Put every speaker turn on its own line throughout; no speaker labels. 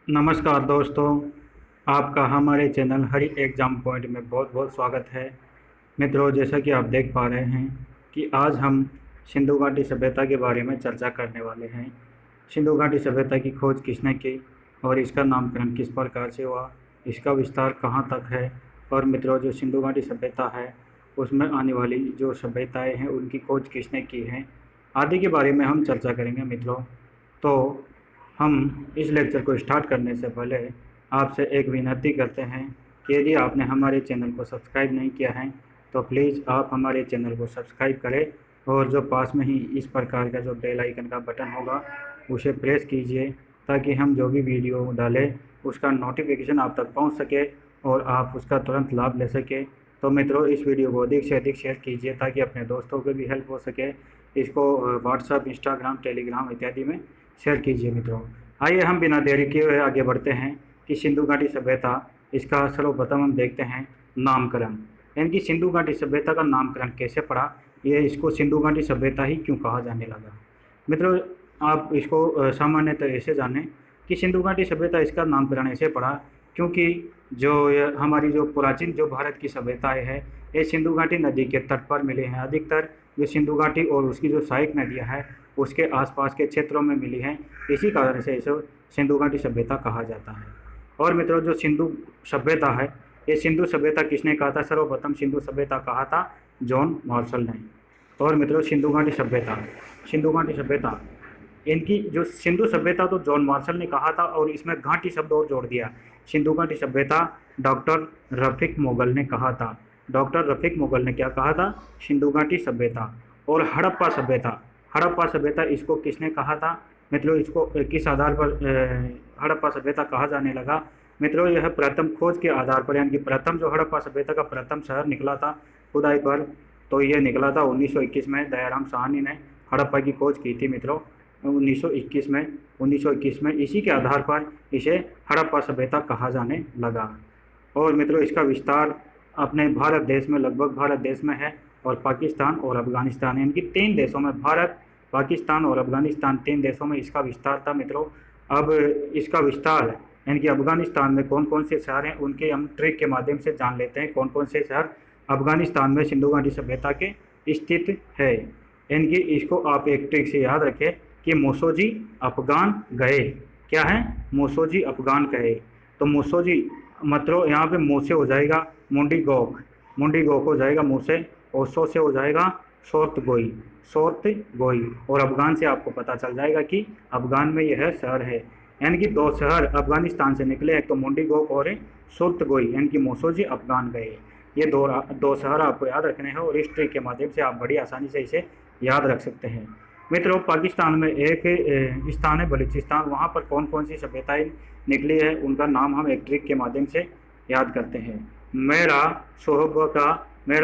नमस्कार दोस्तों, आपका हमारे चैनल हरी एग्जाम पॉइंट में बहुत बहुत स्वागत है। मित्रों, जैसा कि आप देख पा रहे हैं कि आज हम सिंधु घाटी सभ्यता के बारे में चर्चा करने वाले हैं। सिंधु घाटी सभ्यता की खोज किसने की और इसका नामकरण किस प्रकार से हुआ, इसका विस्तार कहाँ तक है, और मित्रों जो सिंधु घाटी सभ्यता है उसमें आने वाली जो सभ्यताएँ हैं उनकी खोज किसने की है आदि के बारे में हम चर्चा करेंगे। मित्रों, तो हम इस लेक्चर को स्टार्ट करने से पहले आपसे एक विनती करते हैं कि यदि आपने हमारे चैनल को सब्सक्राइब नहीं किया है तो प्लीज़ आप हमारे चैनल को सब्सक्राइब करें और जो पास में ही इस प्रकार का जो बेल आइकन का बटन होगा उसे प्रेस कीजिए ताकि हम जो भी वीडियो डालें उसका नोटिफिकेशन आप तक पहुंच सके और आप उसका तुरंत लाभ ले सके। तो मित्रों, इस वीडियो को अधिक से अधिक शेयर कीजिए ताकि अपने दोस्तों को भी हेल्प हो सके। इसको व्हाट्सएप, इंस्टाग्राम, टेलीग्राम इत्यादि में शेयर कीजिए। मित्रों, आइए हम बिना देरी किए हुए आगे बढ़ते हैं कि सिंधु घाटी सभ्यता, इसका सर्वप्रथम हम देखते हैं नामकरण। यानी कि सिंधु घाटी सभ्यता का नामकरण कैसे पड़ा, ये इसको सिंधु घाटी सभ्यता ही क्यों कहा जाने लगा। मित्रों, आप इसको सामान्यतः ऐसे जानें कि सिंधु घाटी सभ्यता इसका नामकरण ऐसे पड़ा क्योंकि जो हमारी जो प्राचीन जो भारत की सभ्यताएं हैं ये सिंधु घाटी नदी के तट पर मिले हैं। अधिकतर जो सिंधु घाटी और उसकी जो सहायक नदियां हैं उसके आसपास के क्षेत्रों में मिली हैं। इसी कारण से इसे सिंधु घाटी सभ्यता कहा जाता है। और मित्रों, जो सिंधु सभ्यता है ये सिंधु सभ्यता किसने कहा था? सर्वप्रथम सिंधु सभ्यता कहा था जॉन मार्शल ने। और मित्रों, सिंधु घाटी सभ्यता इनकी जो सिंधु सभ्यता तो जॉन मार्शल ने कहा था और इसमें घाटी शब्द और जोड़ दिया। सिंधु घाटी सभ्यता डॉक्टर रफीक मुगल ने कहा था। डॉक्टर रफीक मुगल ने क्या कहा था? सिंधु घाटी सभ्यता। और हड़प्पा सभ्यता इसको किसने कहा था? मित्रों, इसको किस आधार पर हड़प्पा सभ्यता कहा जाने लगा? मित्रों, यह प्रथम खोज के आधार पर, यानी कि प्रथम जो हड़प्पा सभ्यता का प्रथम शहर निकला था खुदाई पर, तो यह निकला था 1921 में। दयाराम साहनी ने हड़प्पा की खोज की थी मित्रों 1921 में। इसी के आधार पर इसे हड़प्पा सभ्यता कहा जाने लगा। और मित्रों, इसका विस्तार अपने भारत देश में, लगभग भारत देश में है, और पाकिस्तान और अफगानिस्तान, यानी कि 3 देशों में, भारत, पाकिस्तान और अफगानिस्तान 3 देशों में इसका विस्तार था। मित्रों, अब इसका विस्तार यानी कि अफगानिस्तान में कौन कौन से शहर हैं उनके हम ट्रिक के माध्यम से जान लेते हैं। कौन कौन से शहर अफगानिस्तान में सिंधु घाटी सभ्यता के स्थित है। यानी कि इसको आप एक ट्रिक से याद रखें कि मोसोजी अफगान गए। क्या है? मोसोजी अफगान गए। तो मोसोजी मतलब यहाँ पे मो से हो जाएगा मुंडी गोक हो जाएगा मुँह से, और सो से हो जाएगा शोर्त गोई, और अफगान से आपको पता चल जाएगा कि अफगान में यह शहर है। यानी कि 2 शहर अफगानिस्तान से निकले, एक तो मुंडी गोक और शोर्त गोई, यानी कि मोसोजी अफगान गए। ये दो शहर आपको याद रखने हैं और इस ट्रिक के माध्यम से आप बड़ी आसानी से इसे याद रख सकते हैं। मित्रों, पाकिस्तान में एक स्थान है बलूचिस्तान, वहाँ पर कौन कौन सी सभ्यताएं निकली है उनका नाम हम एक ट्रिक के माध्यम से याद करते हैं। मेरा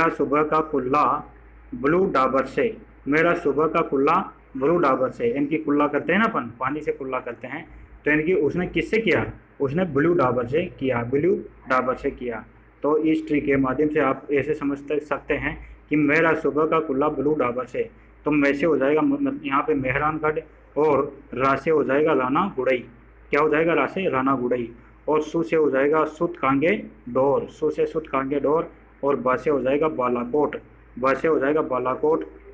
सुबह का कुल्ला ब्लू डाबर से। मेरा सुबह का कुल्ला ब्लू डाबर से, इनकी कुल्ला करते हैं ना अपन, पानी से कुल्ला करते हैं, तो इनकी उसने किससे किया? उसने ब्लू डाबर से किया। तो इस ट्रिक के माध्यम से आप ऐसे समझ सकते हैं कि मेरा सुबह का कुल्ला ब्लू डाबर से, तो मैं से हो जाएगा यहाँ पे मेहरानगढ़, और रा से हो जाएगा राना गुड़ई। क्या हो जाएगा? रा से राना गुड़ई, और सु से हो जाएगा सुत कांगे डोर, और बा से हो जाएगा बालाकोट,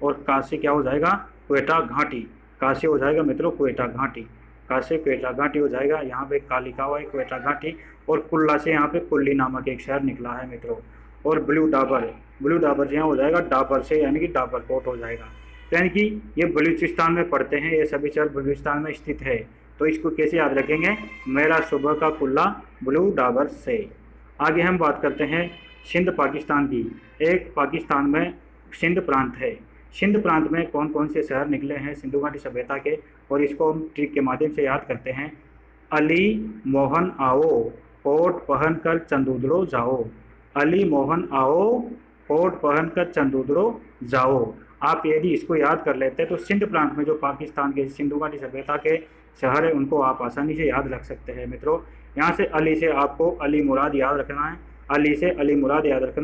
और का से क्या हो जाएगा? क्वेटा घाटी। का से हो जाएगा मित्रों क्वेटा घाटी हो जाएगा। यहाँ पे का लिखा हुआ है क्वेटा घाटी, और कुल्ला से यहाँ पे कुल्ली नामक एक शहर निकला है मित्रों। और ब्लू डाबर यहाँ हो जाएगा डाबर से, यानी कि डाबर कोट हो जाएगा। तो यानी कि ये बलूचिस्तान में पड़ते हैं, ये सभी शहर बलूचिस्तान में स्थित है। तो इसको कैसे याद रखेंगे? मेरा सुबह का कुल्ला ब्लू डाबर से। आगे हम बात करते हैं सिंध पाकिस्तान की। एक पाकिस्तान में सिंध प्रांत है। सिंध प्रांत में कौन कौन से शहर निकले हैं सिंधु घाटी सभ्यता के, और इसको हम ट्रिक के माध्यम से याद करते हैं। अली मोहन आओ कोट पहन कर चंदूदड़ो जाओ। अली मोहन आओ कोट पहन कर चंदूदड़ो जाओ। आप यदि इसको याद कर लेते हैं तो सिंध प्रांत में जो पाकिस्तान के सिंधु घाटी सभ्यता के शहर है उनको आप आसानी से याद रख सकते हैं। मित्रों, यहाँ से अली से आपको अली मुराद याद रखना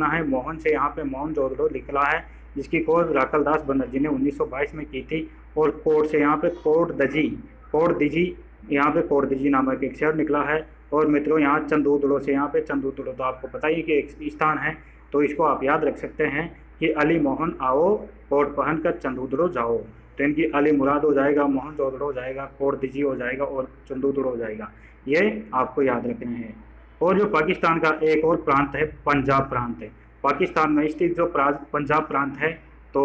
है। मोहन से यहाँ पे मोहन जोदड़ो निकला है, जिसकी खोज राखलदास बनर्जी ने 1922 में की थी। और कोट से यहाँ पे कोट दजी यहाँ पे कोरदजी नामक एक शहर निकला है। और मित्रों यहाँ चंदूदड़ो से, यहाँ पे चंदूदड़ो तो आपको पता ही कि एक स्थान है, तो इसको आप याद रख सकते हैं कि अली मोहन आओ कोट पहन कर चंदूदड़ो जाओ। तो इनकी अली मुराद हो जाएगा, मोहन जोदड़ो हो जाएगा, कोरदजी हो जाएगा और चंदूदड़ो हो जाएगा। ये आपको याद रखने हैं। और जो पाकिस्तान का एक और प्रांत है, पंजाब प्रांत है। पाकिस्तान में स्थित जो पंजाब प्रांत है, तो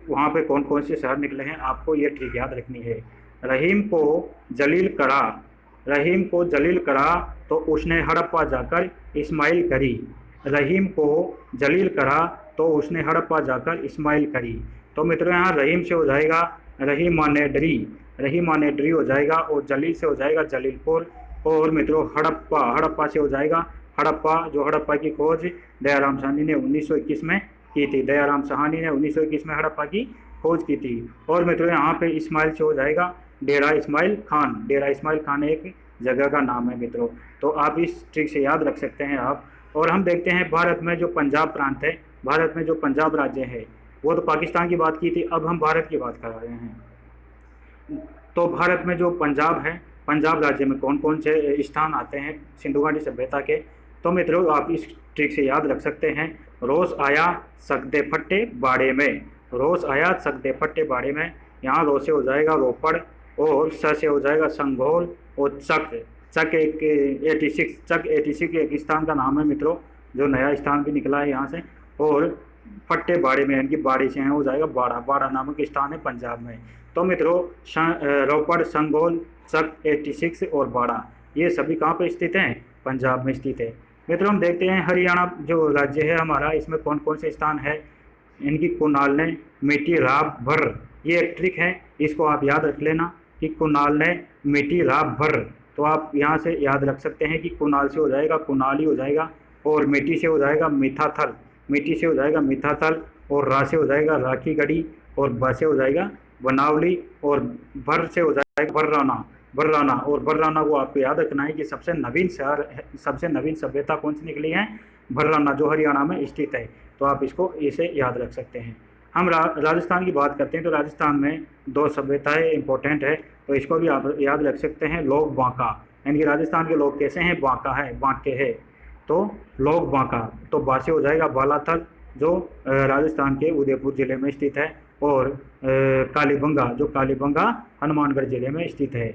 वहाँ पे कौन कौन से शहर निकले हैं आपको ये ट्रिक याद रखनी है। रहीम को जलील करा, रहीम को जलील करा तो उसने हड़प्पा जाकर इस्माइल करी। रहीम को जलील करा तो उसने हड़प्पा जाकर इस्माइल करी। तो मित्रों यहाँ रहीम से हो जाएगा रहीमाने डरी, रहीमाने डरी हो जाएगा, और जलील से हो जाएगा जलीलपुर। और मित्रों हड़प्पा, हड़प्पा से हो जाएगा हड़प्पा, जो हड़प्पा की खोज दयाराम साहनी ने 1921 में की थी। दयाराम साहनी ने 1921 में हड़प्पा की खोज की थी। और मित्रों यहाँ पे इस्माइल से हो जाएगा डेरा इस्माइल खान। डेरा इस्माइल खान एक जगह का नाम है मित्रों, तो आप इस ट्रिक से याद रख सकते हैं आप। और हम देखते हैं भारत में जो पंजाब प्रांत है, भारत में जो पंजाब राज्य है, वो तो पाकिस्तान की बात की थी, अब हम भारत की बात कर रहे हैं। तो भारत में जो पंजाब है, पंजाब राज्य में कौन कौन से स्थान आते हैं सिंधु घाटी सभ्यता के, तो मित्रों आप इस ट्रिक से याद रख सकते हैं। रोस आया सकदे फट्टे बाड़े में, रोस आया सकदे फट्टे बाड़े में, यहाँ रो से हो जाएगा रोपड़, और स से हो जाएगा संघोल, और चक, चक एक 86, चक 86 एक स्थान का नाम है मित्रों, जो नया स्थान भी निकला है यहाँ से। और फट्टे बाड़े में, यानी कि बाड़ी से हो जाएगा बाड़ा, बाड़ा नामक स्थान है पंजाब में। तो मित्रों रोपड़, संघोल, चक 86 और बाड़ा, ये सभी कहाँ पर स्थित हैं? पंजाब में स्थित है। मित्रों हम देखते हैं हरियाणा जो राज्य है हमारा, इसमें कौन कौन से स्थान है। इनकी कुनाल ने मिट्टी राब भर, ये एक ट्रिक है, इसको आप याद रख लेना कि कुनाल ने मिट्टी राब भर। तो आप यहाँ से याद रख सकते हैं कि कुनाल से हो जाएगा कुनाली हो जाएगा, और मिट्टी से हो जाएगा मिठाथल, मिट्टी से हो जाएगा मिठाथल, और रा से हो जाएगा राखी गढ़ी, और ब से हो जाएगा बनावली, और भर से हो जाएगा बर्राना, बर्राना। और बर्राना को आपको याद रखना है कि सबसे नवीन शहर, सबसे नवीन सभ्यता कौन सी निकली है? बर्राना, जो हरियाणा में स्थित है। तो आप इसको इसे याद रख सकते हैं। हम राजस्थान की बात करते हैं, तो राजस्थान में दो सभ्यताएं इंपॉर्टेंट है, तो इसको भी आप याद रख सकते हैं। लोग बांका, यानी कि राजस्थान के लोग कैसे हैं? बांका है, बांके है, तो लोग बांका। तो बासे हो जाएगा बालाथल, जो राजस्थान के उदयपुर जिले में स्थित है, और कालीबंगा, जो कालीबंगा हनुमानगढ़ जिले में स्थित है।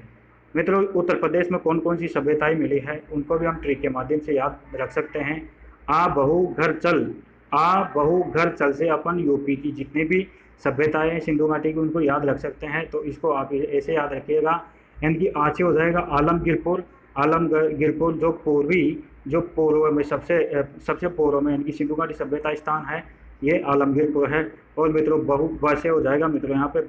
मित्रों उत्तर प्रदेश में कौन कौन सी सभ्यताएं मिली है, उनको भी हम ट्रिक के माध्यम से याद रख सकते हैं। आ बहू घर चल, आ बहू घर चल से अपन यूपी की जितनी भी सभ्यताएं हैं सिंधु घाटी की, उनको याद रख सकते हैं। तो इसको आप ऐसे याद रखिएगा, यानी कि आ से हो जाएगा आलमगीरपुर, आलमगीरपुर जो पूर्वी, जो पूर्व में सबसे पूर्व में यानी कि सिंधु घाटी सभ्यता स्थान है, ये आलमगीरपुर है। और मित्रों बहु ब से हो जाएगा मित्रों यहाँ पे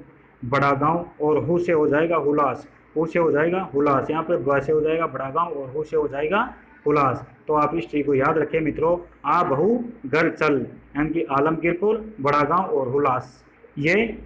बड़ा गांव, और हु से हो जाएगा हुलास, हु से हो जाएगा हुलास, यहाँ पे ब से हो जाएगा बड़ा गांव, और हु से हो जाएगा हुलास। तो आप इस ट्री को याद रखें मित्रों, आ बहू घर चल, यानी कि आलमगीरपुर, बड़ा गांव और हुलास, ये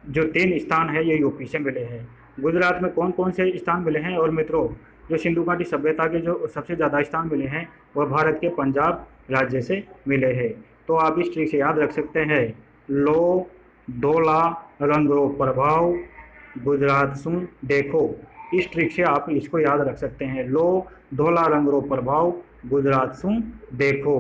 जो 3 स्थान है ये यूपी से मिले हैं। गुजरात में कौन कौन से स्थान मिले हैं? और मित्रों जो सिंधु घाटी सभ्यता के जो सबसे ज़्यादा स्थान मिले हैं वह भारत के पंजाब राज्य से मिले हैं। तो आप इस ट्रिक से याद रख सकते हैं। लो धोला रंगो प्रभाव गुजरात सुन देखो, इस ट्रिक से आप इसको याद रख सकते हैं। लो धोला रंगरो प्रभाव गुजरात सुन देखो।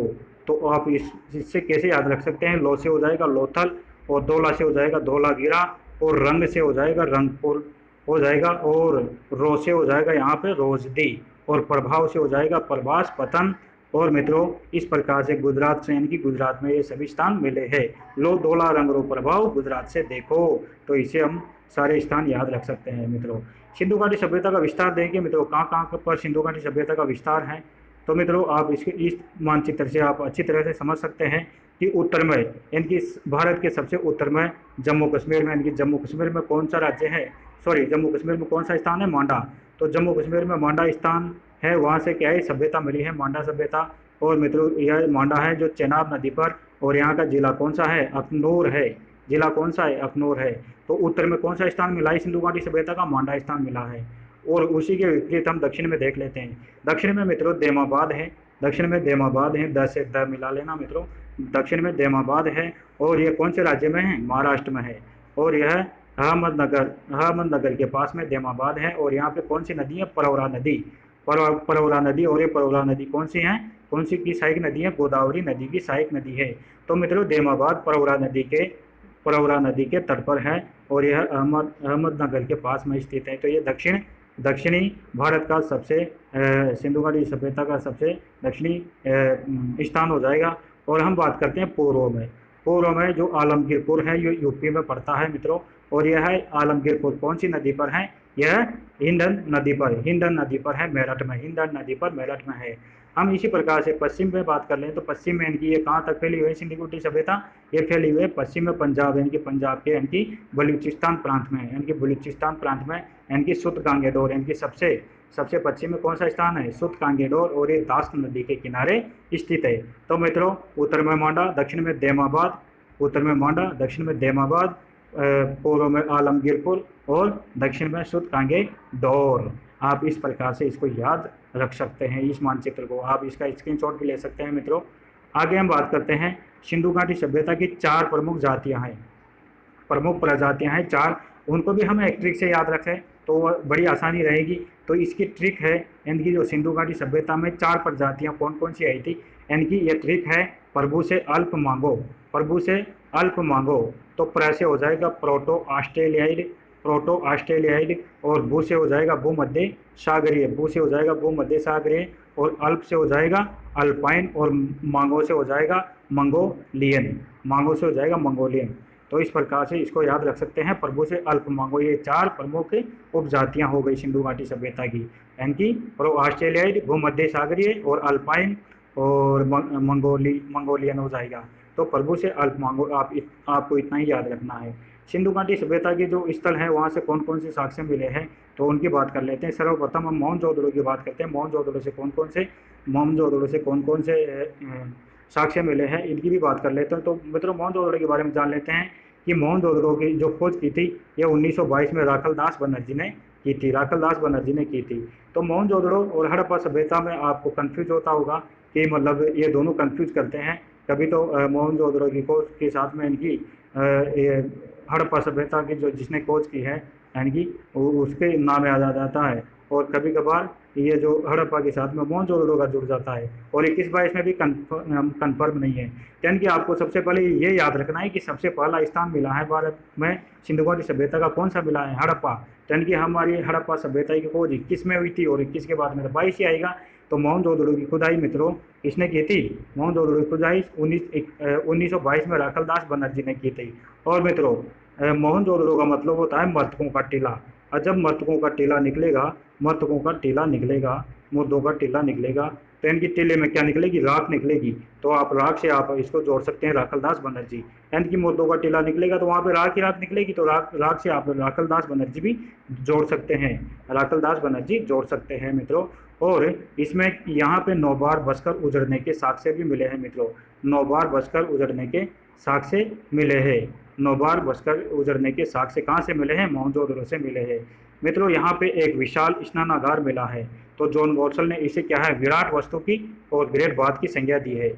तो आप इससे कैसे याद रख सकते हैं? लो से हो जाएगा लोथल, और धोला से हो जाएगा धोलागिरा, और रंग से हो जाएगा रंगपुर हो जाएगा, और रो से हो जाएगा यहाँ पे रोजदी, और प्रभाव से हो जाएगा प्रभास पतन। और मित्रों इस प्रकार से गुजरात से, यानी कि गुजरात में ये सभी स्थान मिले हैं। लो धोला रंगरो प्रभाव गुजरात से देखो, तो इसे हम सारे स्थान याद रख सकते हैं। मित्रों सिंधु घाटी सभ्यता का विस्तार देखें मित्रों, कहाँ कहाँ पर सिंधु घाटी सभ्यता का विस्तार है। तो मित्रों आप इसके इस मानचित्र से आप अच्छी तरह से समझ सकते हैं कि उत्तर में, यानी कि भारत के सबसे उत्तर में जम्मू कश्मीर में, यानी कि जम्मू कश्मीर में कौन सा राज्य है, जम्मू कश्मीर में कौन सा स्थान है? मांडा। तो जम्मू कश्मीर में मांडा स्थान है, वहाँ से क्या है? सभ्यता मिली है, मांडा सभ्यता। और मित्रों यह मांडा है जो चेनाब नदी पर, और यहाँ का जिला कौन सा है? अखनूर है। जिला कौन सा है? अखनूर है। तो उत्तर में कौन सा स्थान मिला है सिंधु घाटी सभ्यता का? मांडा स्थान मिला है। और उसी के विपरीत हम दक्षिण में देख लेते हैं। दक्षिण में मित्रों देमाबाद है, दक्षिण में देमाबाद है, द से द मिला लेना मित्रों, दक्षिण में देमाबाद है। और ये कौन से राज्य में है? महाराष्ट्र में है। और यह अहमदनगर के पास में देमाबाद है। और यहाँ पे कौन सी नदी है? परवरा नदी। परवरा नदी। और ये परवरा नदी कौन सी है? कौन सी की सहायक नदी है? गोदावरी नदी की सहायक नदी है। तो मित्रों देमाबाद परवरा नदी के तट पर है और यह अहमदनगर के पास में स्थित है। तो ये दक्षिणी भारत का सबसे सिंधु घाटी सभ्यता का सबसे दक्षिणी स्थान हो जाएगा। और हम बात करते हैं पूर्व में जो आलमगीरपुर है ये यूपी में पड़ता है मित्रों। और यह है आलमगीरपुर कौन सी नदी पर है? यह हिंडन नदी पर है, मेरठ में। हिंडन नदी पर मेरठ में है। हम इसी प्रकार से पश्चिम में बात कर लें तो पश्चिम में इनकी ये कहाँ तक फैली हुई है सिंधु घाटी सभ्यता? ये फैली हुई है पश्चिम में पंजाब, यानी कि पंजाब के इनकी बलूचिस्तान प्रांत में, यानी कि बलूचिस्तान प्रांत में इनकी सुत गांगेडोर, इनकी सबसे पश्चिम में कौन सा स्थान है? सुत गांगेडोर। और ये दास्त नदी के किनारे स्थित है। तो मित्रों उत्तर में मांडा, दक्षिण में देमाबाद, दक्षिण में देमाबाद, पूर्व में आलमगीरपुर और दक्षिण में सुत गांगेडोर। आप इस प्रकार से इसको याद रख सकते हैं। इस मानचित्र को आप इसका स्क्रीनशॉट भी ले सकते हैं मित्रों। आगे हम बात करते हैं सिंधु घाटी सभ्यता की 4 प्रमुख प्रजातियां हैं 4। उनको भी हमें एक ट्रिक से याद रखें तो बड़ी आसानी रहेगी। तो इसकी ट्रिक है, इनकी जो सिंधु घाटी सभ्यता में 4 प्रजातियां कौन कौन सी आई थी, इनकी ये ट्रिक है प्रभु से अल्प मांगो। तो प्र से हो जाएगा प्रोटो ऑस्ट्रेलियाइड, और भू से हो जाएगा भूमध्य सागरीय, और अल्प से हो जाएगा अल्पाइन, और मांगो से हो जाएगा मंगोलियन। तो इस प्रकार से इसको याद रख सकते हैं, प्रभु से अल्प मांगो। ये 4 प्रमुख उपजातियां हो गई सिंधु घाटी सभ्यता की, इनकी प्रो ऑस्ट्रेलियाइड, भूमध्य सागरीय और अल्पाइन और मंगोलियन हो जाएगा। तो प्रभु से अल्प मांगो, आपको इतना ही याद रखना है। सिंधु घाटी सभ्यता के जो स्थल है वहाँ से कौन कौन से साक्ष्य मिले हैं तो उनकी बात कर लेते हैं। सर्वप्रथम हम मोहनजोदड़ो की बात करते हैं। मोहनजोदड़ो से कौन कौन से साक्ष्य मिले हैं इनकी भी बात कर लेते हैं। तो मित्रों मोहनजोदड़ो के बारे में जान लेते हैं कि मोहनजोदड़ो की जो खोज की थी ये 1922 में राखलदास बनर्जी ने की थी। तो मोहनजोदड़ो और हड़प्पा सभ्यता में आपको कंफ्यूज होता होगा कि मतलब ये दोनों कंफ्यूज करते हैं। कभी तो मोहनजोदड़ो की खोज के साथ में इनकी हड़प्पा सभ्यता की जो जिसने खोज की है यानी उसके नाम याद आ जाता है, और कभी कभार ये जो हड़प्पा के साथ में मोहनजोदड़ो का जुड़ जाता है, और 21-22 में भी कन्फर्म नहीं है। यानी कि आपको सबसे पहले ये याद रखना है कि सबसे पहला स्थान मिला है भारत में सिंधु घाटी सभ्यता का, कौन सा मिला है? हड़प्पा। यानी कि हमारी हड़प्पा सभ्यता की खोज 21 में हुई थी और 21 के बाद में 22 ही आएगा। तो मोहनजोदड़ो की खुदाई मित्रों किसने की थी? मोहनजोदड़ो की खुदाई 1922 में राखलदास बनर्जी ने की थी। और मित्रों मोहनजोदड़ो का मतलब होता है मर्तकों का टीला। और जब मर्तकों का टीला निकलेगा, मुर्दों का टीला निकलेगा, तो इनकी टीले में क्या निकलेगी? राख निकलेगी। तो आप राख से आप इसको जोड़ सकते हैं राखलदास बनर्जी। यानी कि मुर्दों का टीला निकलेगा तो वहाँ पे राख ही राख निकलेगी, तो राख से आप राखलदास बनर्जी भी जोड़ सकते हैं मित्रों। और इसमें यहाँ पे 9 बार बसकर उजड़ने के साक्ष्य भी मिले हैं मित्रों। 9 बार बसकर उजड़ने के साक्ष्य मिले हैं। 9 बार बसकर उजड़ने के साक्ष्य कहाँ से मिले हैं? मोहनजोदड़ो से मिले हैं मित्रों। यहाँ पे एक विशाल स्नानागार मिला है। तो जॉन वॉटसन ने इसे क्या है? विराट वस्तु की और ग्रेट बात की संज्ञा दी है।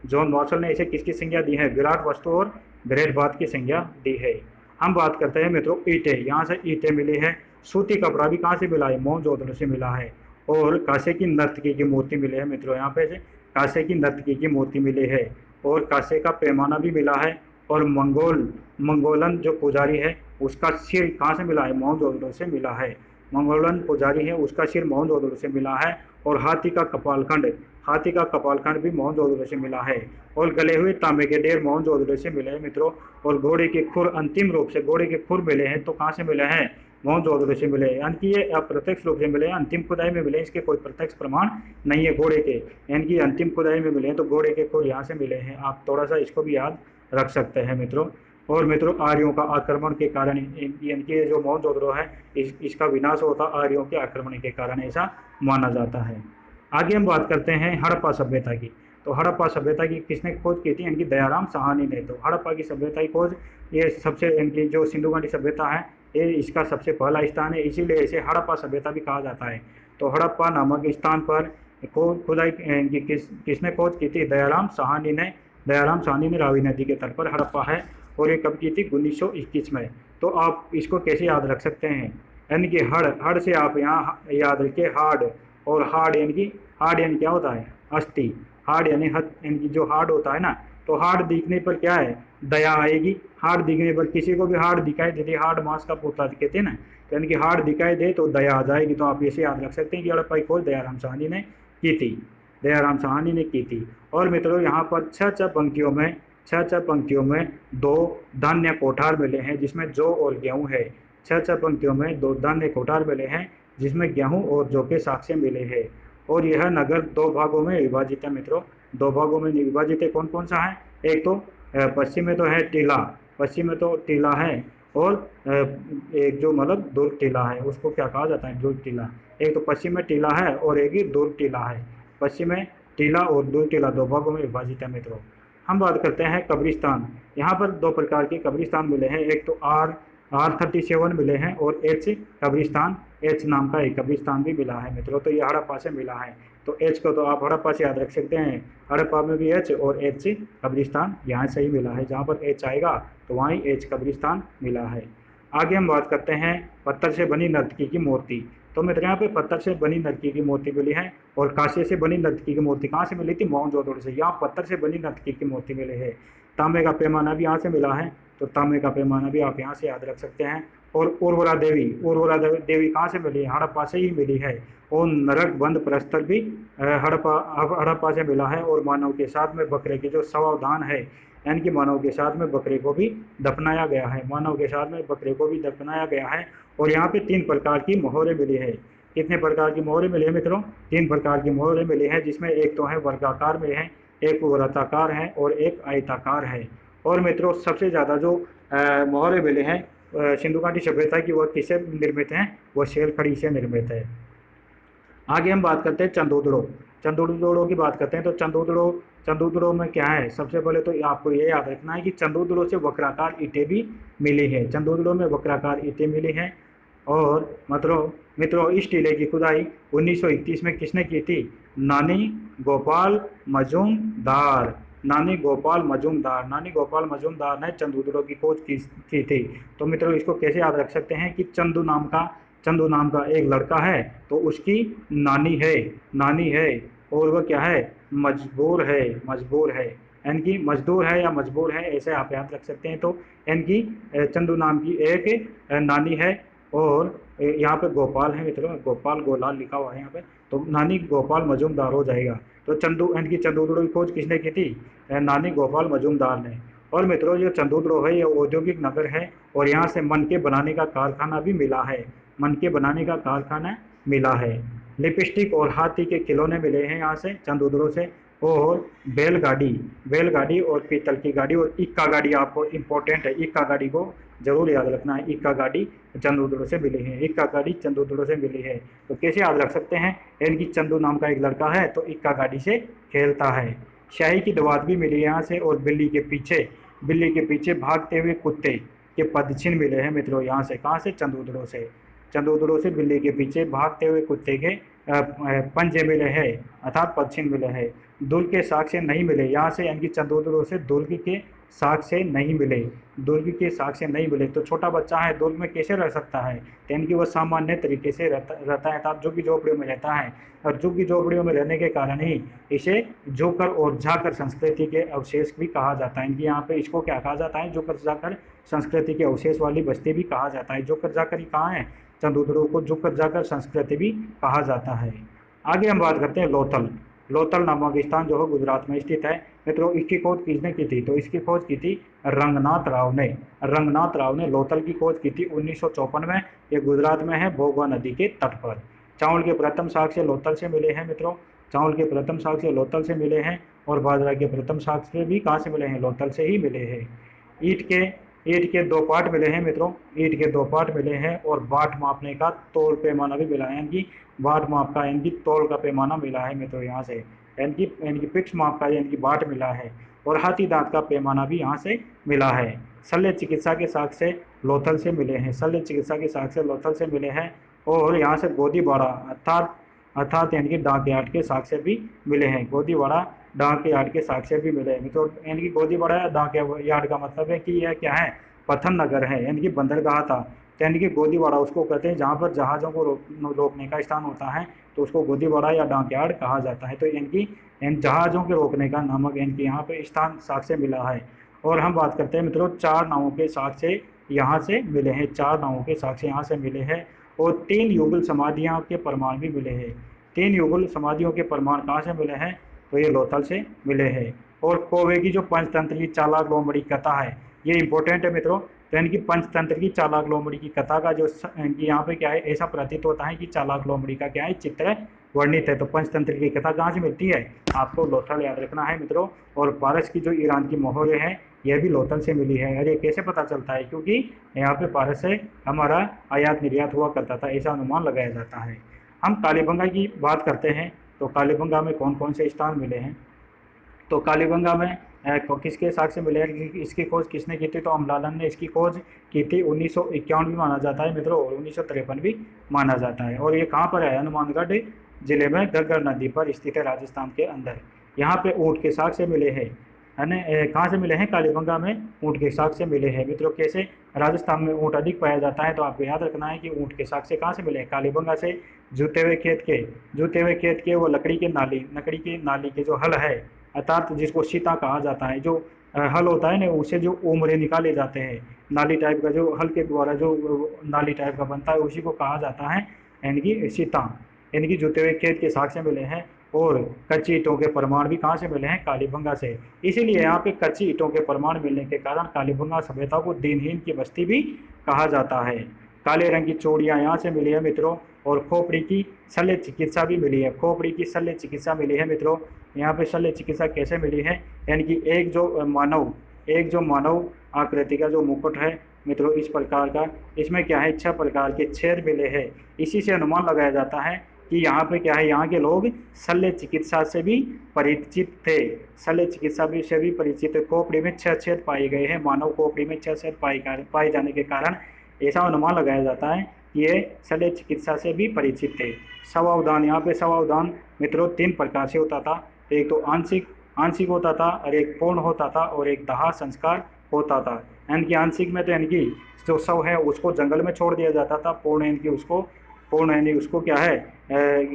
जॉन वॉटसन ने इसे किसकी संज्ञा दी है? विराट वस्तु और ग्रेट बात की संज्ञा दी है। हम बात करते हैं मित्रों ईंटें। यहाँ से ईंटें मिली है। सूती कपड़ा भी कहाँ से मिला है? मोहनजोदड़ो से मिला है। और कांसे की नर्तकी की मूर्ति मिली है मित्रों। यहाँ पे से कांसे की नर्तकी की मूर्ति मिली है, और कांसे का पैमाना भी मिला है। और मंगोलन जो पुजारी है उसका सिर कहाँ से मिला है? मोहनजोदड़ो से मिला है। मंगोलन पुजारी है उसका सिर मोहनजोदड़ो से मिला है। और हाथी का कपालखंड भी मोहनजोदड़ो से मिला है। और गले हुए तांबे के ढेर मोहनजोदड़ो से मिले हैं मित्रों। और घोड़े के खुर अंतिम रूप से घोड़े के खुर मिले हैं, तो कहाँ से मिले हैं? मोहनजोदड़ो से मिले हैं। यानी कि ये अप्रत्यक्ष रूप से मिले हैं, अंतिम खुदाई में मिले हैं, इसके कोई प्रत्यक्ष प्रमाण नहीं है घोड़े के। यानी कि अंतिम खुदाई में मिले हैं तो घोड़े के खुर यहाँ से मिले हैं। आप थोड़ा सा इसको भी याद रख सकते हैं मित्रों। और मित्रों आर्यों का आक्रमण के कारण यानी कि जो मोहनजोदड़ो है इसका विनाश होता आर्यों के आक्रमण के कारण ऐसा माना जाता है। आगे हम बात करते हैं हड़प्पा सभ्यता की। तो हड़प्पा सभ्यता की किसने खोज की थी? इनकी दयाराम साहनी ने। तो हड़प्पा की सभ्यता की खोज ये सबसे इनकी जो सिंधु घाटी सभ्यता है ये इसका सबसे पहला स्थान है, इसीलिए इसे हड़प्पा सभ्यता भी कहा जाता है। तो हड़प्पा नामक स्थान पर खुदाई किसने खोज की थी? दयाराम साहनी ने रावी नदी के तट पर हड़प्पा है और ये कब की थी 1921 में। तो आप इसको कैसे याद रख सकते हैं, यानी कि हड़, हड़ से आप यहाँ याद रखिए हार्ड, और हार्ड यानी कि हार्ड यानी क्या होता है अस्थि, हार्ड यानी यानी कि जो हार्ड होता है ना, तो हार्ड दिखने पर क्या है दया आएगी। हार्ड दिखने पर किसी को भी हार्ड दिखाई देती, हार्ड मांस का पोता कहते हैं ना, तो यानी कि हार्ड दिखाई दे तो दया आ जाएगी। तो आप इसे याद रख सकते हैं कि हड़प्पा की खोज दयाराम साहनी ने की थी, दयाराम साहनी ने की थी। और मित्रों यहाँ पर छह छह पंक्तियों में दो धान्य कोठार मिले हैं जिसमें जौ और गेहूं है। छह पंक्तियों में दो धान्य कोठार मिले हैं जिसमें गेहूं और जौ के साक्ष्य मिले हैं। और यह नगर दो भागों में विभाजित है मित्रों, दो भागों में विभाजित है। कौन कौन सा है, एक तो पश्चिम में तो है टीला, पश्चिम में तो टीला है, और एक जो मतलब दुर्ग टीला है उसको क्या कहा जाता है, दुर्ग टीला। एक तो पश्चिम में टीला है और एक ही दुर्ग टीला है। पश्चिम में टीला और दुर्ग टीला दो भागों में विभाजित है मित्रों। हम बात करते हैं कब्रिस्तान। यहाँ पर दो प्रकार के कब्रिस्तान मिले हैं, एक तो R37 मिले हैं और एच कब्रिस्तान, एच नाम का एक कब्रिस्तान भी मिला है मित्रों। तो ये हड़प्पा से मिला है, तो एच को तो आप हड़प्पा से याद रख सकते हैं, हड़प्पा में भी एच और एच कब्रिस्तान यहाँ से ही मिला है, जहाँ पर एच आएगा तो वहीं एच कब्रिस्तान मिला है। आगे हम बात करते हैं पत्थर से बनी नर्तकी की मूर्ति। तो मित्र यहाँ पे पत्थर से बनी नर्तकी की मूर्ति मिली है, और कांसे से बनी नर्तकी की मूर्ति कहाँ से मिली थी, मोहनजोदड़ो से। यहाँ पत्थर से बनी नर्तकी की मूर्ति मिली है। तांबे का पैमाना भी यहाँ से मिला है, तो तांबे का पैमाना भी आप यहाँ से याद रख सकते हैं। और उर्वरा देवी कहाँ से मिली है, हड़प्पा से ही मिली है। और नरक बंद प्रस्तर भी हड़प्पा से मिला है। और मानव के साथ में बकरे के जो सवाधान है, यानी कि मानव के साथ में बकरे को भी दफनाया गया है, मानव के साथ में बकरे को भी दफनाया गया है। और यहाँ पे 3 प्रकार की मोहरें मिली है। कितने प्रकार की मोहरें मिली है मित्रों, 3 प्रकार की मोहरें मिली है, जिसमें एक तो है वर्गाकार में है, एक वृत्ताकार है और एक आयताकार है। और मित्रों सबसे ज़्यादा जो मोहरें मिले हैं सिंधु घाटी सभ्यता की, वो किससे निर्मित हैं, वो शेल खड़ी से निर्मित है। आगे हम बात करते हैं चंदूदड़ो की बात करते हैं। तो चंदूदड़ो में क्या है, सबसे पहले तो आपको ये याद रखना है कि चंदूदड़ो से वक्राकार ईंटें भी मिली है, चंदूदड़ो में वक्राकार ईंटें मिली हैं। और मित्रों इस टीले की खुदाई 1931 में किसने की थी, नानी गोपाल मजूमदार, नानी गोपाल मजूमदार ने चंदूदड़ो की खोज की थी। तो मित्रों इसको कैसे याद रख सकते हैं कि चंदू नाम का एक लड़का है, तो उसकी नानी है, और वह क्या है, मजबूर है, यानी कि मजदूर है या मजबूर है, ऐसे आप याद रख सकते हैं। तो यानी कि चंदू नाम की एक नानी है, और यहाँ पे गोपाल है मित्रों, गोपाल गोलाल लिखा हुआ है यहाँ पे, तो नानी गोपाल मजूमदार हो जाएगा। तो यानी कि चंदूदड़ो की खोज किसने की थी, नानी गोपाल मजूमदार ने। और मित्रों जो चंदूदड़ो है ये औद्योगिक नगर है, और यहाँ से मनके बनाने का कारखाना भी मिला है, मनके बनाने का कारखाना मिला है। लिपस्टिक और हाथी के खिलौने मिले हैं यहाँ से चंदूदड़ो से। और बैलगाड़ी और पीतल की गाड़ी और इक्का गाड़ी आपको इम्पोर्टेंट है, इक्का गाड़ी को जरूर याद रखना है, इक्का गाड़ी चंदूदड़ो से मिली है, इक्का गाड़ी चंदूदड़ो से मिली है। तो कैसे याद रख सकते हैं, इनकी चंदू नाम का एक लड़का है तो इक्का गाड़ी से खेलता है। शाही की दवात भी मिली है यहाँ से, और बिल्ली के पीछे भागते हुए कुत्ते के पदचिन्ह मिले हैं मित्रों यहाँ से। कहाँ से, चंदूदड़ो से बिल्ली के पीछे भागते हुए कुत्ते के पंजे मिले हैं, अर्थात पदचिन्ह मिले हैं। दुर्ग के साक्ष्य नहीं मिले यहाँ से, यानी कि चंदूदड़ो से दुर्ग के साक्ष्य नहीं मिले। तो छोटा बच्चा है दुर्ग में कैसे रह सकता है, यानी कि वह सामान्य तरीके से रहता है, अर्थात झुग्गी झोपड़ियों में रहता है। और झुग्गी झोपड़ियों में रहने के कारण ही इसे जोकर और जाकर संस्कृति के अवशेष भी कहा जाता है। इनकी यहाँ पे इसको क्या कहा जाता है, जोकर जाकर संस्कृति के अवशेष वाली बस्ती भी कहा जाता है। जोकर जाकर ही कहाँ है, चंदूदड़ो को जोकर जाकर संस्कृति भी कहा जाता है। आगे हम बात करते हैं लोथल नामक स्थान जो है गुजरात में स्थित है। मित्रों इसकी खोज किसने की थी, तो इसकी खोज की थी रंगनाथ राव ने लोथल की खोज की थी 1954 में। ये गुजरात में है, भोगवा नदी के तट पर। चावल के प्रथम साक्ष्य लोथल से मिले हैं मित्रों, चावल के प्रथम साक्ष्य लोथल से मिले हैं। और बाजरा के प्रथम साक्ष्य भी कहाँ से मिले हैं, लोथल से ही मिले हैं। ईंट के 2 पार्ट मिले हैं मित्रों, ईंट के 2 पार्ट मिले हैं। और बाट मापने का तोल पैमाना भी मिला है, यानी कि बाट माप का यानी कि तोल का पैमाना मिला है मित्रों यहाँ से, यानी कि पिक्स माप का यानी कि बाट मिला है। और हाथी दांत का पैमाना भी यहाँ से मिला है। शल्य चिकित्सा के साक्ष्य लोथल से मिले हैं, और यहाँ से गोदी बाड़ा अर्थात अर्थात यानी कि डाकयार्ड के साक्ष्य भी मिले हैं। गोदीवाड़ा डाकयार्ड के साक्ष्य भी मिले हैं। तो यानी कि गोदीवाड़ा डाकयार्ड का मतलब है कि यह क्या है, पथन नगर है, यानी कि बंदरगाह था। तो यानी कि गोदीवाड़ा उसको कहते हैं जहाँ पर जहाज़ों को रोकने का स्थान होता है, तो उसको गोदीवाड़ा या डाकयार्ड कहा जाता है। तो यानी कि इन जहाज़ों के रोकने का नामक यानी कि यहाँ पे स्थान साक्ष्य मिला है। और हम बात करते हैं मित्रों, 4 नावों के साक्ष्य यहाँ से मिले हैं, 4 नावों के साक्ष्य यहाँ से मिले हैं। और 3 युगल समाधियों के प्रमाण भी मिले हैं। 3 युगल समाधियों के प्रमाण कहाँ से मिले हैं, तो ये लोथल से मिले हैं। और कोवे की जो पंचतंत्र की चालाक लोमड़ी कथा है, ये इंपॉर्टेंट है मित्रों। तो यानी कि पंचतंत्र की चालाक लोमड़ी की कथा का जो यहाँ पे क्या है, ऐसा प्रतीत होता है कि चालाक लोमड़ी का क्या है, चित्र वर्णित है। तो पंचतंत्र की कथा कहाँ से मिलती है, आपको लोथल याद रखना है मित्रों। और पारस की जो ईरान की मोहरें हैं, यह भी लोथल से मिली है। और ये कैसे पता चलता है, क्योंकि यहाँ पे पारस से हमारा आयात निर्यात हुआ करता था, ऐसा अनुमान लगाया जाता है। हम कालीबंगा की बात करते हैं, तो कालीबंगा में कौन कौन से स्थान मिले हैं। तो कालीबंगा में किसके साक्ष्य मिले हैं, इसकी खोज किसने की थी, तो अमलालन ने इसकी खोज की थी। 1951 भी माना जाता है मित्रों, और 1953 भी माना जाता है। और ये कहाँ पर है, हनुमानगढ़ जिले में घग्गर नदी पर स्थित है, राजस्थान के अंदर। यहाँ पे ऊँट के साक्ष्य मिले हैं, है ना। कहाँ से मिले हैं, कालीबंगा में ऊँट के साक्ष्य मिले हैं मित्रों। कैसे, राजस्थान में ऊँट अधिक पाया जाता है, तो आपको याद रखना है कि ऊँट के साक्ष्य कहाँ से मिले हैं, कालीबंगा से। जूते हुए खेत के वो लकड़ी की नाली के जो हल है, अर्थात जिसको सीता कहा जाता है, जो हल होता है ना, उससे जो उमरे निकाले जाते हैं, नाली टाइप का जो हल के द्वारा जो नाली टाइप का बनता है, उसी को कहा जाता है यानी कि सीता। यानी कि जूते हुए खेत के साक्ष्य मिले हैं। और कच्ची ईंटों के प्रमाण भी कहाँ से मिले हैं, कालीबंगा से। इसीलिए यहाँ पे कच्ची ईंटों के प्रमाण मिलने के कारण कालीबंगा सभ्यता को दिनहीन की बस्ती भी कहा जाता है। काले रंग की चूड़ियाँ यहाँ से मिली है मित्रों। और खोपड़ी की शल्य चिकित्सा भी मिली है, खोपड़ी की शल्य चिकित्सा मिली है मित्रों। यहाँ पे शल्य चिकित्सा कैसे मिली है, यानी कि एक जो मानव आकृति का जो मुकुट है मित्रों, इस प्रकार का, इसमें क्या है, 6 प्रकार के छेद मिले हैं। इसी से अनुमान लगाया जाता है कि यहाँ पे क्या है, यहाँ के लोग शल्य चिकित्सा से भी परिचित थे, शल्य चिकित्सा भी से भी परिचित थे। खोपड़ी में 6 छेद पाए गए हैं, मानव खोपड़ी में 6 छेद पाए जाने के कारण ऐसा अनुमान लगाया जाता है कि ये शल्य चिकित्सा से भी परिचित थे। शवावदान, यहाँ पे शवावदान मित्रों 3 प्रकार से होता था। एक तो आंशिक होता था, और एक पूर्ण होता था, और एक दाह संस्कार होता था। यानी कि आंशिक में तो यानी कि जो शव है उसको जंगल में छोड़ दिया जाता था, पूर्ण यानी उसको क्या है,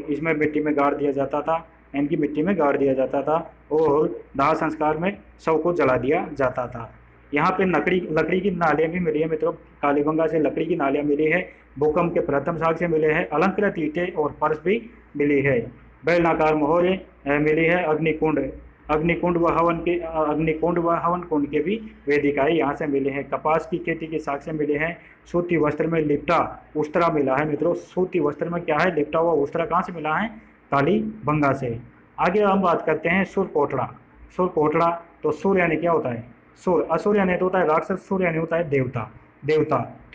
इसमें मिट्टी में गाड़ दिया जाता था, यानी कि मिट्टी में गाड़ दिया जाता था। और दाह संस्कार में शव को जला दिया जाता था। यहाँ पे लकड़ी की नालियाँ भी मिली है मित्रों, कालीबंगा से लकड़ी की नालियाँ मिली है। भूकंप के प्रथम साक्ष्य मिले हैं। अलंकृत ईंटें और फर्श भी मिली है। बेलनाकार मोहरें मिली है। अग्निकुंड व हवन कुंड के भी वेदिकाएं यहाँ से मिले हैं। कपास की खेती के साक्ष्य मिले हैं। सूती वस्त्र में लिपटा उस्तरा मिला है मित्रों। सूती वस्त्र में क्या है, लिपटा हुआ उस्तरा कहाँ से मिला है, कालीबंगा से। आगे हम बात करते हैं सुर कोटड़ा। तो सुर यानी क्या होता है, सुर। असुर यानी तो होता है राक्षस, सुर यानी होता है देवता। तो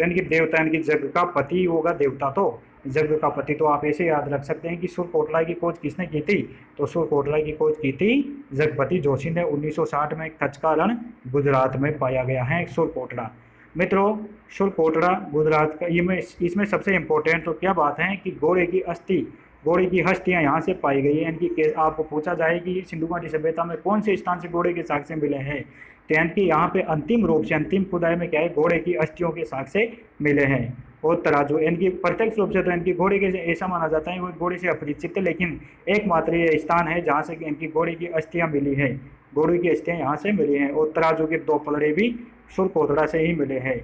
यानी कि देवता यानी कि जग का पति होगा देवता, तो जग का पति। तो आप ऐसे याद रख सकते हैं कि सुर कोटला की खोज किसने की थी, तो सुर कोटला की खोज की थी जगपति जोशी ने। 1960 में कच्छ रण गुजरात में पाया गया है सुर कोटड़ा मित्रों। सुर कोटड़ा गुजरात का, ये इसमें सबसे इम्पोर्टेंट तो क्या बात है कि घोड़े की हस्तियाँ यहाँ से पाई गई है। यानी कि आपको पूछा जाए कि सिंधु घाटी सभ्यता में कौन से स्थान से घोड़े के साक्ष्य मिले हैं, तो यानी कि यहाँ पे अंतिम खुदाई में क्या है, घोड़े की अस्थियों के साक्ष्य मिले हैं। और तराजू, इनकी प्रत्यक्ष रूप से तो इनकी घोड़े के ऐसा माना जाता है वो घोड़े से अपरिचित है, लेकिन एकमात्र ये स्थान है जहाँ से इनकी घोड़े की अस्थियाँ मिली है। घोड़े की अस्थियाँ यहाँ से मिली हैं। और तराजू के 2 पलड़े भी सुर कोटड़ा से ही मिले हैं।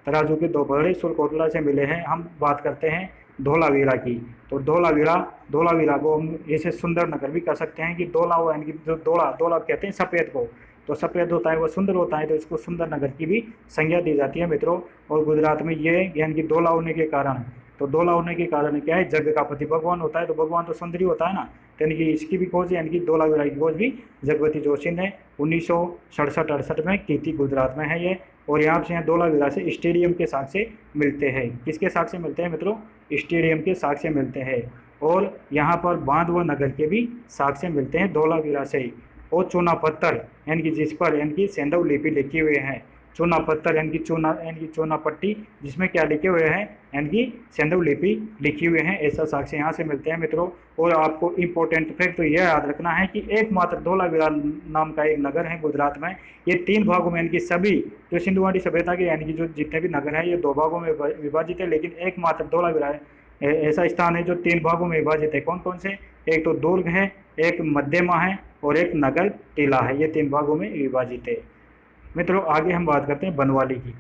तराजू के 2 पलड़े सुर कोटड़ा से मिले हैं। हम बात करते हैं धोलावीरा की। तो धोलावीरा को हम ऐसे सुंदर नगर भी कह सकते हैं कि धोला यानी कि जो धोला कहते हैं सफ़ेद को, तो सफ़ेद होता है वो सुंदर होता है, तो इसको सुंदर नगर की भी संज्ञा दी जाती है मित्रों। और गुजरात में ये यानी कि धोला होने के कारण क्या है, जग का पति भगवान होता है, तो भगवान तो सुंदरी होता है ना, तो यानी कि इसकी भी खोज यानी कि धोलावीरा की खोज भी जगपति जोशी ने 1967-68 में की थी, गुजरात में है ये। और यहाँ से धोलावीरा से स्टेडियम के साक्ष्य मिलते हैं। किसके साक्ष्य मिलते हैं मित्रों, स्टेडियम के साक्ष्य मिलते हैं। और यहाँ पर बांध व नगर के भी साक्ष्य मिलते हैं धोलावीरा से। और चूना पत्थर यानी कि जिस पर यानी कि सेंधव लिपि लिखी हुई है, चूना पत्थर यानी कि चूना पट्टी, जिसमें क्या लिखे हुए हैं यानी कि सिंधु लिपि लिखी हुए हैं, ऐसा साक्ष्य यहाँ से मिलते हैं मित्रों। और आपको इम्पोर्टेंट फैक्ट तो यह याद रखना है कि एकमात्र धोलावीरा नाम का एक नगर है गुजरात में। ये 3 भागों में यानी कि सभी जो सिंधु घाटी सभ्यता के यानी कि जो जितने भी नगर हैं ये 2 भागों में विभाजित है, लेकिन एकमात्र धोलावीरा ऐसा स्थान है जो 3 भागों में विभाजित है। कौन कौन से? एक तो दुर्ग है, एक मध्यमा है और एक नगर टीला है। ये 3 भागों में विभाजित है मित्रों। आगे हम बात करते हैं बनवाली की।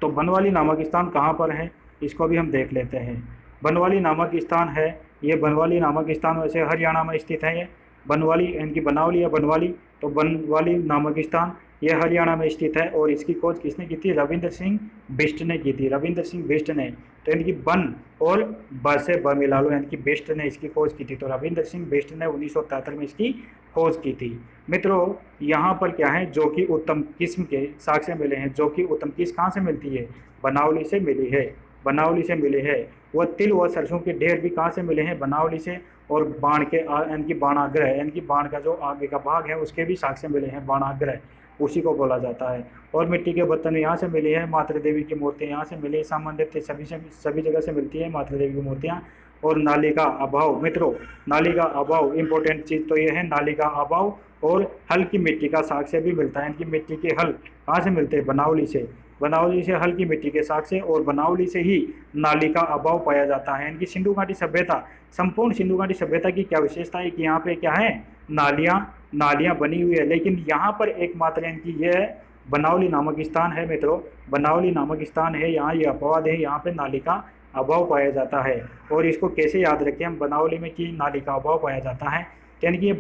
तो बनवाली नामक स्थान कहाँ पर है, इसको भी हम देख लेते हैं। बनवाली नामक स्थान है, ये बनवाली नामक स्थान वैसे हरियाणा में स्थित है। ये बनवाली यानी कि बनावली या बनवाली, तो बनवाली नामक स्थान ये हरियाणा में स्थित है। और इसकी खोज किसने की थी? रविंद्र सिंह बिष्ट ने की थी। रविंद्र सिंह बिष्ट ने, तो यानी कि बन और ब से ब मिला लो, यानी कि बिष्ट ने इसकी खोज की थी। तो रविंद्र सिंह बिष्ट ने 1973 में इसकी खोज की थी मित्रों। यहाँ पर क्या है, जो कि उत्तम किस्म के साक्ष्य मिले हैं। जो कि उत्तम किस्म कहाँ से मिलती है? बनावली से मिली है, बनावली से मिले हैं। वह तिल व सरसों के ढेर भी कहाँ से मिले हैं? बनावली से। और बाण के यानी कि बाणाग्रह यानी कि बाण का जो आगे का भाग है उसके भी साक्ष्य मिले हैं, बाणाग्रह उसी को बोला जाता है। और मिट्टी के बर्तन यहाँ से मिले हैं, मातृ देवी की मूर्तियाँ यहाँ से मिली, संबंधित सभी जगह से मिलती है मातृ देवी की मूर्तियाँ। और नाली का अभाव मित्रों, नाली का अभाव इंपॉर्टेंट चीज़ तो ये है, नाली का अभाव और हल की मिट्टी का साक्ष्य भी मिलता है। इनकी मिट्टी के हल कहाँ से मिलते हैं? बनावली से। बनावली से हल्की मिट्टी के साक्ष्य और बनावली से ही नाली का अभाव पाया जाता है। इनकी सिंधु घाटी सभ्यता, संपूर्ण सिंधु घाटी सभ्यता की क्या विशेषता है कि यहाँ पे क्या है? नालियाँ बनी हुई है। लेकिन यहाँ पर एकमात्र इनकी यह बनावली नामक स्थान है मित्रों, बनावली नामक स्थान है, यहाँ ये अपवाद है, यहाँ पे नाली का अभाव पाया जाता है। और इसको कैसे याद रखें हम बनावली में कि नाली का अभाव पाया जाता है? यानी कि ये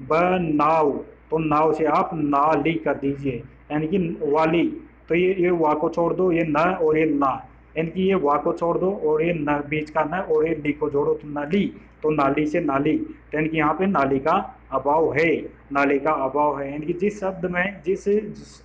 बनाव, तो नाव से आप नाली कर दीजिए, यानी कि वाली। तो ये वा को छोड़ दो, ये न और ये ना, यानी कि ये वा को छोड़ दो और ये न बीच का न और ये ली को जोड़ो तो नली, तो नाली से नाली। तो यानी कि यहाँ पे नाली का अभाव है, नाली का अभाव है। यानी कि जिस शब्द में, जिस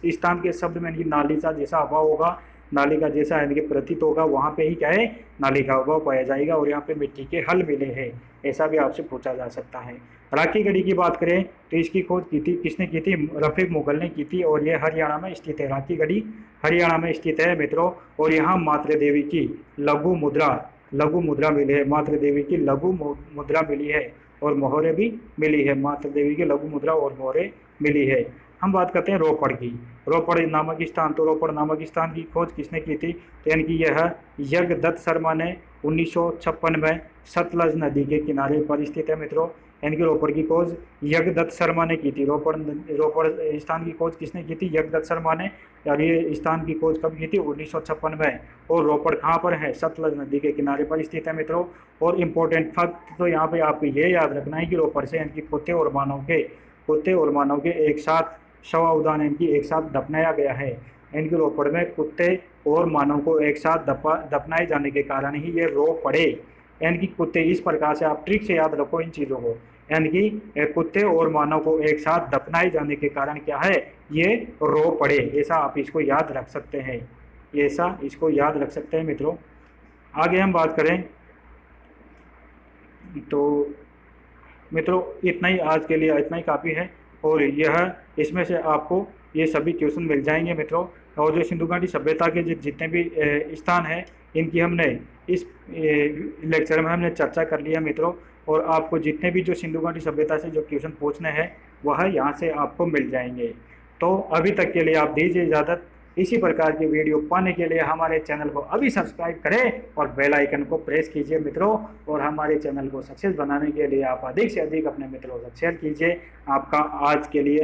स्थान के शब्द में यानी कि नाली का जैसा अभाव होगा, नाली का जैसा यानी कि प्रतीत होगा, वहाँ पे ही क्या है? नाली का अभाव पाया जाएगा। और यहाँ पे मिट्टी के हल मिले हैं, ऐसा भी आपसे पूछा जा सकता है। राखी गढ़ी की बात करें तो इसकी खोज की थी, किसने की थी? रफीक मुगल ने की थी। और ये हरियाणा में स्थित है, राखी गढ़ी हरियाणा में स्थित है मित्रों। और यहाँ मातृ देवी की लघु मुद्रा मिली है, मातृ देवी की लघु मुद्रा मिली है और मोहरे भी मिली है। मातृ देवी की लघु मुद्रा और मोहरे मिली है। हम बात करते हैं रोपड़ की। रोपड़ नामक स्थान, तो रोपड़ नामक स्थान की खोज किसने की थी? तो यानी कि यह यज्ञदत्त शर्मा ने 1956 में सतलज नदी के किनारे पर स्थित है मित्रों। यानी कि रोपड़ की खोज यज्ञदत्त शर्मा ने की थी। रोपड़ स्थान की खोज किसने की थी? यज्ञदत्त शर्मा ने। और ये स्थान की खोज कब की थी? 1956 में। और रोपड़ कहाँ पर है? सतलज नदी के किनारे पर स्थित है मित्रों। और इम्पोर्टेंट फैक्ट तो यहाँ पे आपको ये याद रखना है कि रोपड़ से यानी कि कुत्ते और मानव के एक साथ शवाउदान इनकी एक साथ दफनाया गया है। इनके रोपड़ में कुत्ते और मानव को एक साथ दफनाए जाने के कारण ही ये रो पड़े। यानी कि कुत्ते, इस प्रकार से आप ट्रिक से याद रखो इन चीज़ों को, यानी कि कुत्ते और मानव को एक साथ दफनाए जाने के कारण क्या है? ये रो पड़े। ऐसा आप इसको याद रख सकते हैं, ऐसा इसको याद रख सकते हैं मित्रों। आगे हम बात करें तो मित्रों इतना ही आज के लिए, इतना ही काफ़ी है। और यह इसमें से आपको ये सभी क्वेश्चन मिल जाएंगे मित्रों। और जो सिंधु घाटी सभ्यता के जितने भी स्थान हैं इनकी हमने इस लेक्चर में हमने चर्चा कर लिया मित्रों। और आपको जितने भी जो सिंधु घाटी सभ्यता से जो क्वेश्चन पूछने हैं वह यहाँ से आपको मिल जाएंगे। तो अभी तक के लिए आप दीजिए इजाज़त। इसी प्रकार की वीडियो पाने के लिए हमारे चैनल को अभी सब्सक्राइब करें और बेल आइकन को प्रेस कीजिए मित्रों। और हमारे चैनल को सक्सेस बनाने के लिए आप अधिक से अधिक अपने मित्रों से शेयर कीजिए। आपका आज के लिए,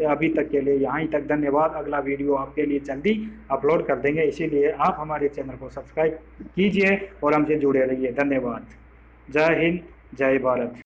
अभी तक के लिए यहाँ तक धन्यवाद। अगला वीडियो आपके लिए जल्दी अपलोड कर देंगे, इसीलिए आप हमारे चैनल को सब्सक्राइब कीजिए और हमसे जुड़े रहिए। धन्यवाद। जय हिंद, जय भारत।